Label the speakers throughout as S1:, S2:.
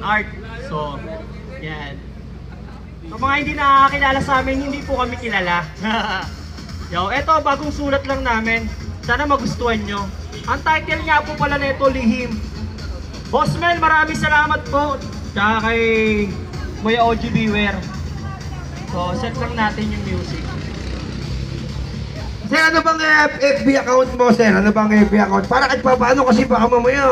S1: art. So, yan. Sa mga hindi nakakakilala sa amin, hindi po kami kilala. Yo, eto, bagong sulat lang namin. Sana magustuhan nyo. Ang title nga po pala nito, Lihim. Boss Mel, maraming salamat po. Tsaka kay Kuya OG Beware. So, set lang natin yung music.
S2: Sir, ano bang FB account mo, sir? Ano bang FB account? Para kahit pa paano kasi baka mamaya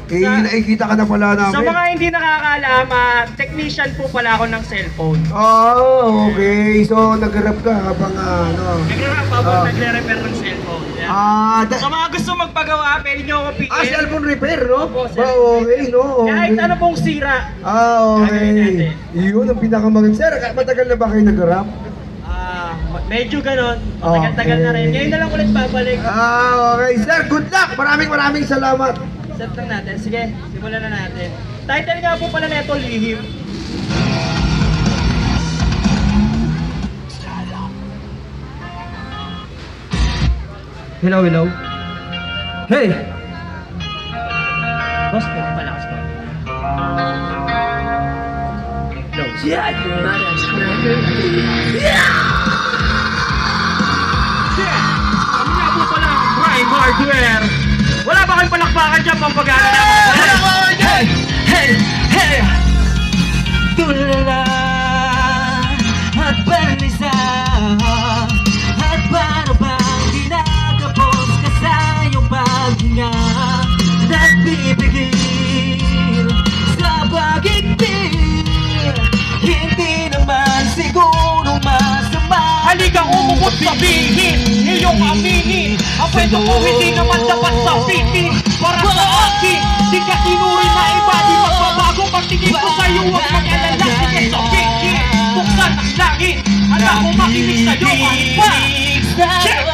S2: nakikita ka na pala namin.
S1: Sa mga hindi nakakaalam, technician po pala ako ng cellphone.
S2: Oh, okay. So, nag-rap ka habang ano.
S1: Nag-rap habang nagre-repair ng cellphone. Yeah. Sa mga gusto magpagawa, pwede nyo ako pikin.
S2: Cellphone repair, no?
S1: Opo,
S2: Okay, no? Okay.
S1: Kahit ano pong sira.
S2: Okay. Yun ang pinakamaganda. Sir, matagal na ba kayo nag-rap?
S1: Medyo ganon. Matagal-tagal na rin. Ngayon na lang ulit babalik.
S2: Okay. Sir, good luck! Maraming salamat.
S1: Set lang natin. Sige, simulan na natin. Title nga po pala nito, Lihim.
S2: Hello. Hey!
S1: Boss, pwede palakas ko. No. Kami nga po pala ang Prime Hardware. Wala ba kayong palakpakan dyan pang pag-aaral? Hey! Tulala at balisa at para bang ginagapos ka sa iyong paghinga, nagbibigil sa pag-igtil, hindi naman siguro masama. Halika umubot sabihin, iyong aminin ang pwede ko hindi naman dapat sabihin. Para sa akin, di ka tinurin na iba, di magbabago pagtingin ko sa'yo, huwag mag-alala, sige sabihin, buksan ang langit, alam ko makinig sa'yo kahit pa. Check!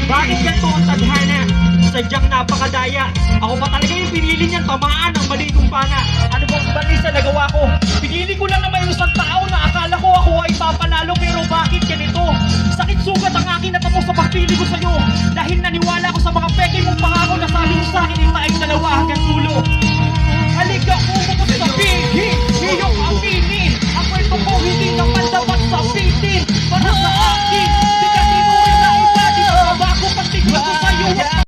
S1: Bakit ganito ang tadhana? Sadyang napakadaya. Ako pa talaga yung pinili niyang tamaan ng mali kong pana. Ano bang bali sa nagawa ko? Pinili ko lang na may isang tao na akala ko ako ay papanalo, pero bakit ganito? Sakit sugat ang akin natamo sa pagpili ko sa'yo.